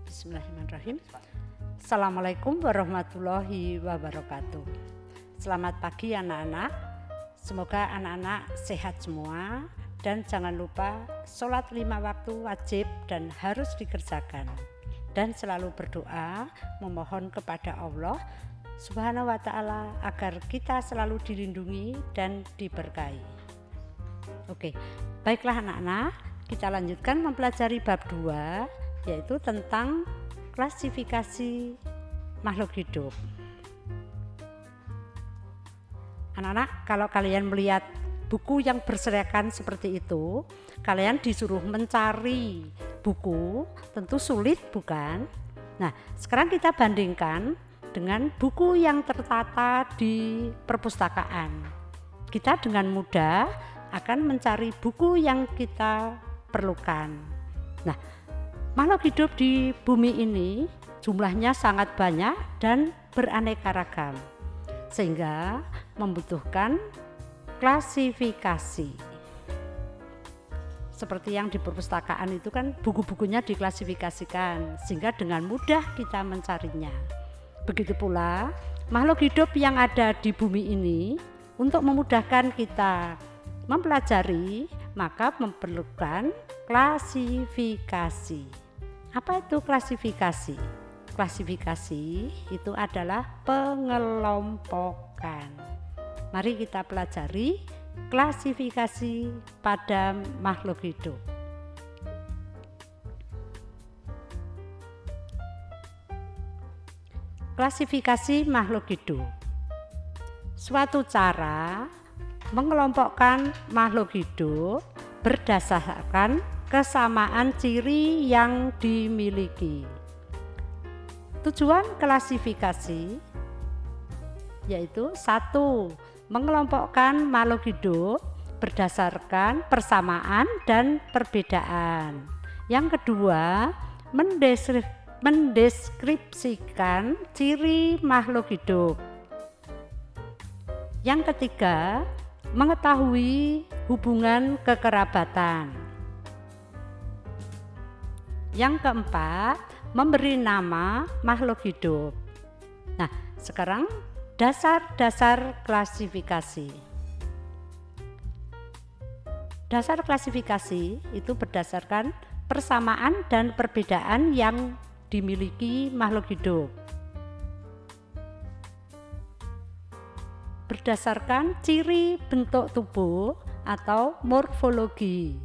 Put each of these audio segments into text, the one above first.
Bismillahirrahmanirrahim. Assalamualaikum warahmatullahi wabarakatuh. Selamat pagi anak-anak. Semoga anak-anak sehat semua dan jangan lupa sholat 5 waktu wajib dan harus dikerjakan. Dan selalu berdoa memohon kepada Allah Subhanahu wa ta'ala agar kita selalu dilindungi dan diberkahi. Oke, baiklah anak-anak, kita lanjutkan mempelajari bab 2, yaitu tentang klasifikasi makhluk hidup. Anak-anak, kalau kalian melihat buku yang berserakan seperti itu, kalian disuruh mencari buku, tentu sulit bukan? Nah, sekarang kita bandingkan dengan buku yang tertata di perpustakaan. Kita dengan mudah akan mencari buku yang kita perlukan. Nah, makhluk hidup di bumi ini jumlahnya sangat banyak dan beraneka ragam, sehingga membutuhkan klasifikasi. Seperti yang di perpustakaan itu kan buku-bukunya diklasifikasikan sehingga dengan mudah kita mencarinya. Begitu pula makhluk hidup yang ada di bumi ini, untuk memudahkan kita mempelajari maka memerlukan klasifikasi. Apa itu klasifikasi? Klasifikasi itu adalah pengelompokan. Mari kita pelajari klasifikasi pada makhluk hidup. Klasifikasi makhluk hidup. Suatu cara mengelompokkan makhluk hidup berdasarkan kesamaan ciri yang dimiliki. Tujuan klasifikasi yaitu 1. Mengelompokkan makhluk hidup berdasarkan persamaan dan perbedaan. Yang kedua, mendeskripsikan ciri makhluk hidup. Yang ketiga, mengetahui hubungan kekerabatan. Yang keempat, memberi nama makhluk hidup. Nah, sekarang dasar-dasar klasifikasi. Dasar klasifikasi itu berdasarkan persamaan dan perbedaan yang dimiliki makhluk hidup. Berdasarkan ciri bentuk tubuh atau morfologi.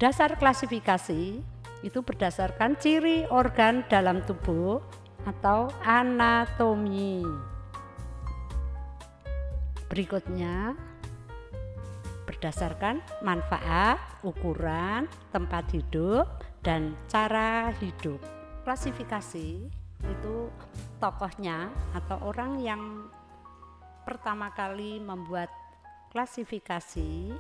Dasar klasifikasi itu berdasarkan ciri organ dalam tubuh atau anatomi. Berikutnya, berdasarkan manfaat, ukuran, tempat hidup, dan cara hidup. Klasifikasi itu tokohnya atau orang yang pertama kali membuat klasifikasi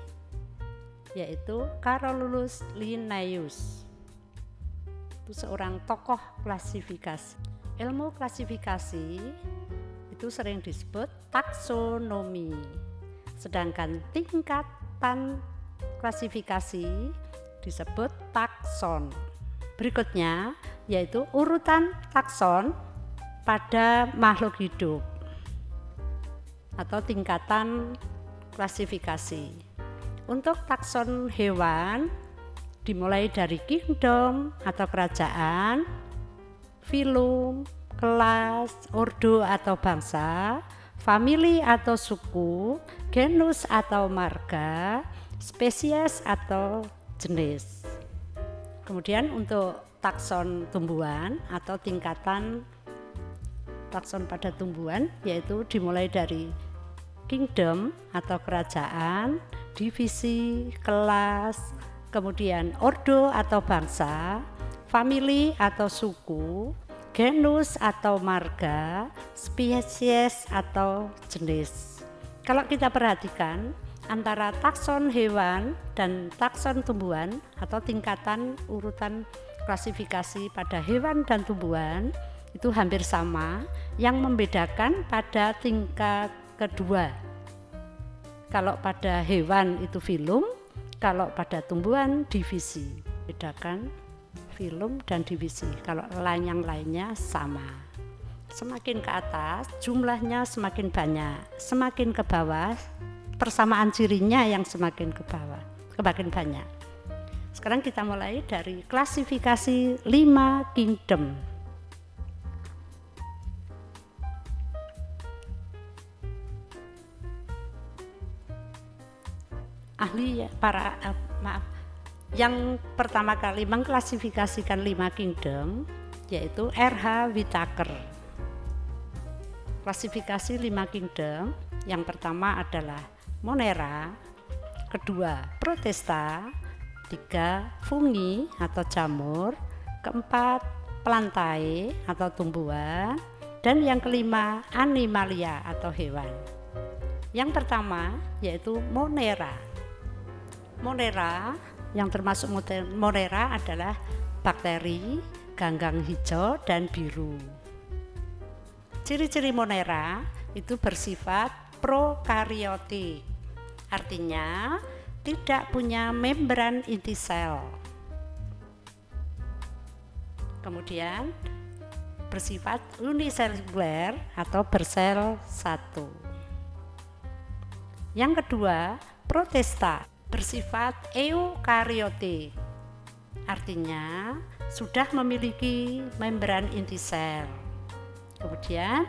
yaitu Carolus Linnaeus. Itu seorang tokoh klasifikasi. Ilmu klasifikasi itu sering disebut taksonomi. Sedangkan tingkatan klasifikasi disebut takson. Berikutnya yaitu urutan takson pada makhluk hidup atau tingkatan klasifikasi. Untuk takson hewan dimulai dari kingdom atau kerajaan, filum, kelas, ordo atau bangsa, famili atau suku, genus atau marga, spesies atau jenis. Kemudian untuk takson tumbuhan atau tingkatan takson pada tumbuhan yaitu dimulai dari kingdom atau kerajaan, divisi, kelas, kemudian ordo atau bangsa, famili atau suku, genus atau marga, spesies atau jenis. Kalau kita perhatikan antara takson hewan dan takson tumbuhan atau tingkatan urutan klasifikasi pada hewan dan tumbuhan itu hampir sama, yang membedakan pada tingkat kedua. Kalau pada hewan itu filum, kalau pada tumbuhan divisi. Bedakan filum, dan divisi. Kalau yang lainnya sama. Semakin ke atas jumlahnya semakin banyak, semakin ke bawah persamaan cirinya yang semakin ke bawah, semakin banyak. Sekarang kita mulai dari klasifikasi 5 kingdom. Ahli yang pertama kali mengklasifikasikan 5 kingdom yaitu R.H. Whittaker. Klasifikasi 5 kingdom yang pertama adalah Monera, kedua Protista, 3 fungi atau jamur, keempat plantae atau tumbuhan, dan yang kelima animalia atau hewan. Yang pertama yaitu Monera. Monera yang termasuk Monera adalah bakteri, ganggang hijau dan biru. Ciri-ciri Monera itu bersifat prokariotik, artinya tidak punya membran inti sel. Kemudian bersifat uniseluler atau bersel satu. Yang kedua, Protista, bersifat eukariotik, artinya sudah memiliki membran inti sel. Kemudian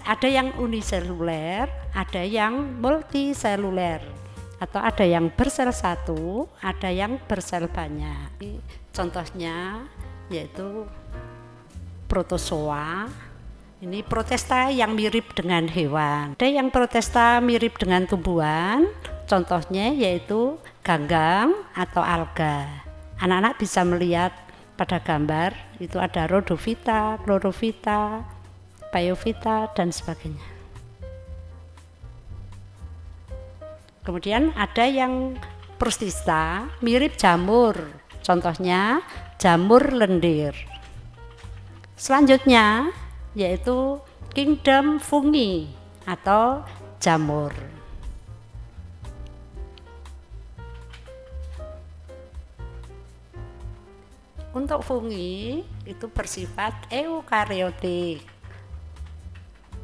ada yang uniseluler, ada yang multiseluler, atau ada yang bersel satu, ada yang bersel banyak. Contohnya yaitu protozoa. Ini Protista yang mirip dengan hewan. Ada yang Protista mirip dengan tumbuhan. Contohnya yaitu ganggang atau alga. Anak-anak bisa melihat pada gambar itu ada rhodophyta, chlorophyta, biophyta dan sebagainya. Kemudian ada yang Protista mirip jamur. Contohnya jamur lendir. Selanjutnya yaitu kingdom fungi atau jamur. Untuk fungi itu bersifat eukariotik.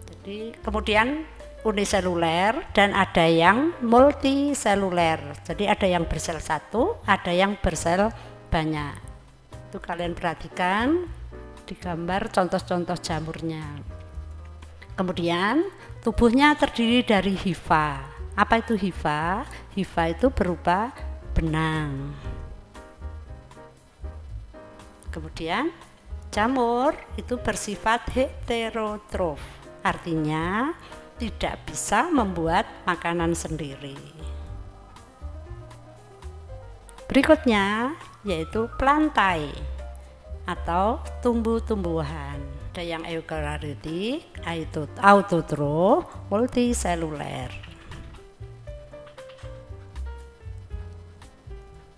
Jadi kemudian uniseluler dan ada yang multiseluler. Jadi ada yang bersel satu, ada yang bersel banyak. Itu kalian perhatikan di gambar contoh-contoh jamurnya. Kemudian tubuhnya terdiri dari hifa. Apa itu hifa? Hifa itu berupa benang. Kemudian jamur itu bersifat heterotrof, artinya tidak bisa membuat makanan sendiri. Berikutnya yaitu plantae atau tumbuh-tumbuhan. Ada yang eukariotik, autotrof, multiseluler.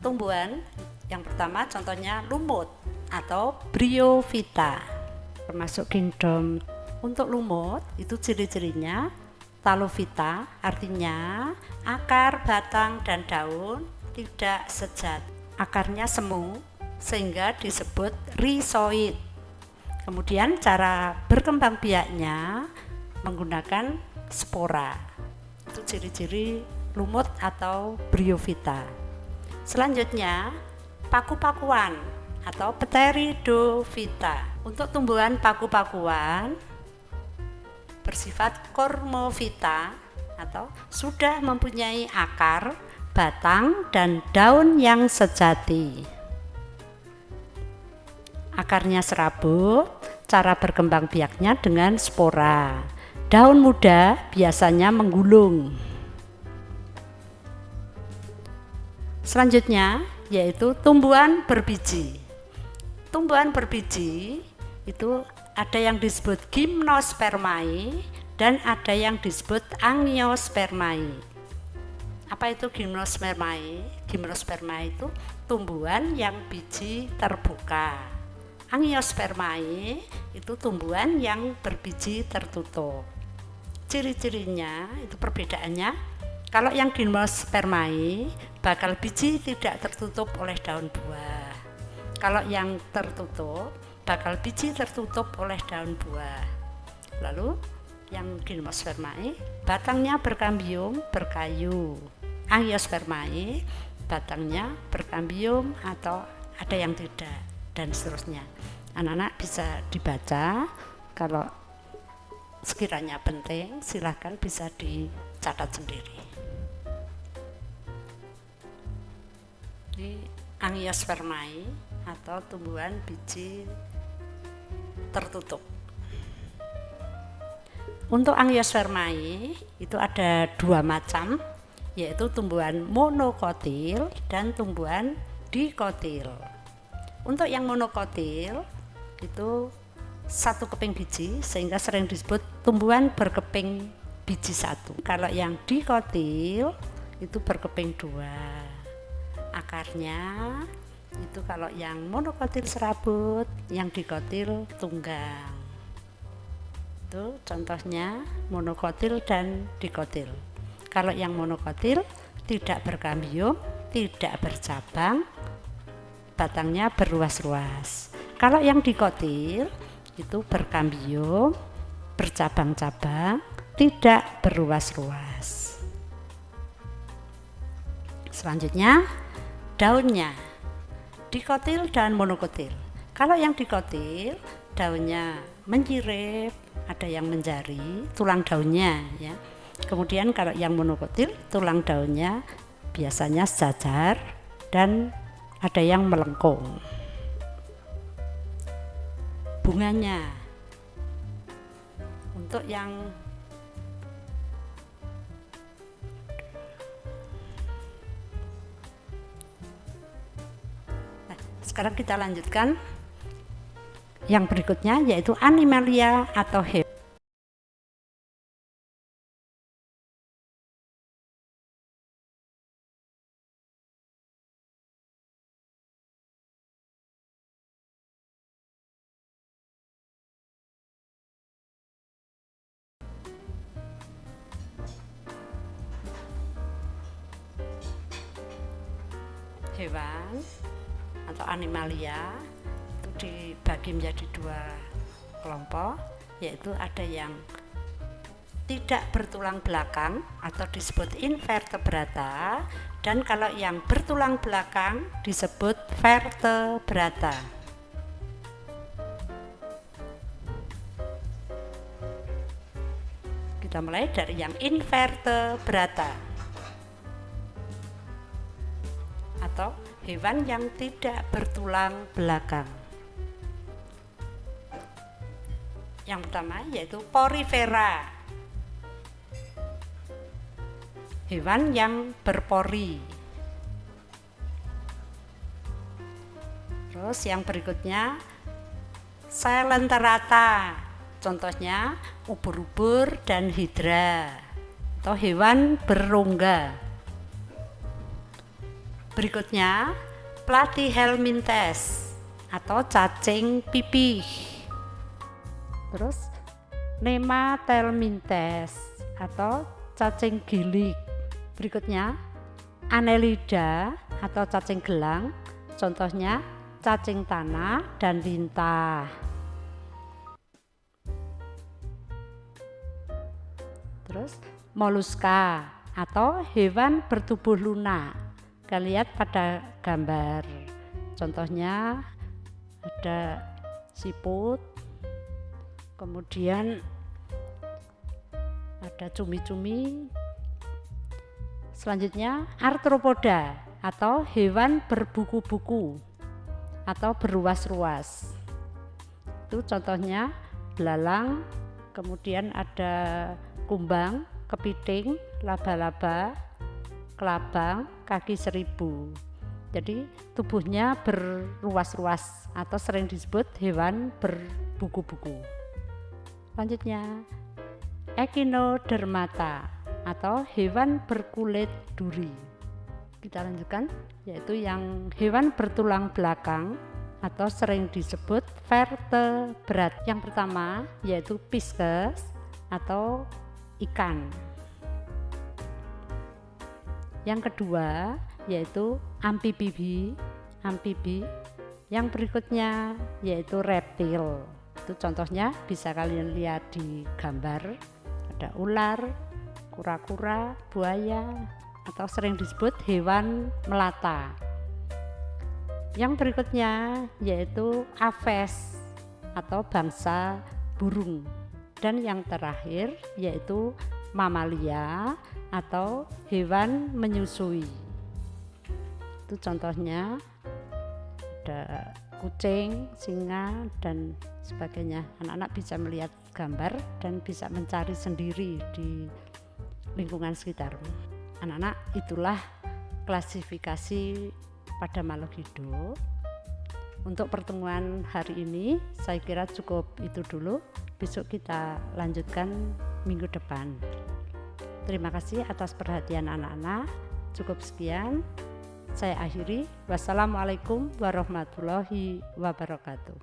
Tumbuhan yang pertama contohnya lumut atau bryophyta, termasuk kingdom. Untuk lumut itu ciri-cirinya talophyta, artinya akar, batang, dan daun tidak sejat. Akarnya semu sehingga disebut rhizoid. Kemudian cara berkembang biaknya menggunakan spora. Itu ciri-ciri lumut atau bryophyta. Selanjutnya paku-pakuan atau pteridophyta. Untuk tumbuhan paku-pakuan bersifat kormophyta atau sudah mempunyai akar, batang, dan daun yang sejati. Akarnya serabut, cara berkembang biaknya dengan spora. Daun muda biasanya menggulung. Selanjutnya yaitu tumbuhan berbiji. Tumbuhan berbiji itu ada yang disebut gymnospermae dan ada yang disebut angiospermae. Apa itu gymnospermae? Gymnospermae itu tumbuhan yang biji terbuka. Angiospermae itu tumbuhan yang berbiji tertutup. Ciri-cirinya itu perbedaannya, kalau yang gymnospermae bakal biji tidak tertutup oleh daun buah. Kalau yang tertutup, bakal biji tertutup oleh daun buah. Lalu yang Gymnospermae, batangnya berkambium, berkayu. Angiospermae, batangnya berkambium atau ada yang tidak, dan seterusnya. Anak-anak bisa dibaca, kalau sekiranya penting silahkan bisa dicatat sendiri. Di Angiospermae atau tumbuhan biji tertutup. Untuk Angiospermae itu ada dua macam, yaitu tumbuhan monokotil dan tumbuhan dikotil. Untuk yang monokotil itu satu keping biji, sehingga sering disebut tumbuhan berkeping biji satu. Kalau yang dikotil itu berkeping dua. Akarnya itu kalau yang monokotil serabut, yang dikotil tunggang. Itu contohnya monokotil dan dikotil. Kalau yang monokotil tidak berkambium, tidak bercabang, batangnya berruas-ruas. Kalau yang dikotil itu berkambium, bercabang-cabang, tidak berruas-ruas. Selanjutnya daunnya, dikotil dan monokotil. Kalau yang dikotil, daunnya menyirip, ada yang menjari, tulang daunnya ya. Kemudian kalau yang monokotil, tulang daunnya biasanya sejajar dan ada yang melengkung. Bunganya, untuk yang sekarang kita lanjutkan yang berikutnya, yaitu Animalia atau hewan atau animalia. Itu dibagi menjadi dua kelompok, yaitu ada yang tidak bertulang belakang atau disebut invertebrata, dan kalau yang bertulang belakang disebut vertebrata. Kita mulai dari yang invertebrata atau hewan yang tidak bertulang belakang. Yang pertama yaitu porifera, hewan yang berpori. Terus yang berikutnya Coelenterata, contohnya ubur-ubur dan hidra atau hewan berrongga. Berikutnya Platyhelminthes atau cacing pipih. Terus Nematelminthes atau cacing gilik. Berikutnya Annelida atau cacing gelang, contohnya cacing tanah dan lintah. Terus Molluska atau hewan bertubuh lunak. Kita lihat pada gambar, contohnya ada siput, kemudian ada cumi-cumi. Selanjutnya Arthropoda atau hewan berbuku-buku atau beruas-ruas. Itu contohnya belalang, kemudian ada kumbang, kepiting, laba-laba, kelabang, kaki seribu. Jadi tubuhnya berruas-ruas atau sering disebut hewan berbuku-buku. Selanjutnya Echinodermata atau hewan berkulit duri. Kita lanjutkan, yaitu yang hewan bertulang belakang atau sering disebut vertebrat. Yang pertama yaitu Pisces atau ikan. Yang kedua yaitu amfibi, Yang berikutnya yaitu reptil. Itu contohnya bisa kalian lihat di gambar. Ada ular, kura-kura, buaya, atau sering disebut hewan melata. Yang berikutnya yaitu aves atau bangsa burung. Dan yang terakhir yaitu mamalia atau hewan menyusui. Itu contohnya ada kucing, singa, dan sebagainya. Anak-anak bisa melihat gambar dan bisa mencari sendiri di lingkungan sekitar. Anak-anak, itulah klasifikasi pada makhluk hidup. Untuk pertemuan hari ini saya kira cukup itu dulu. Besok kita lanjutkan minggu depan. Terima kasih atas perhatian anak-anak. Cukup sekian. Saya akhiri. Wassalamualaikum warahmatullahi wabarakatuh.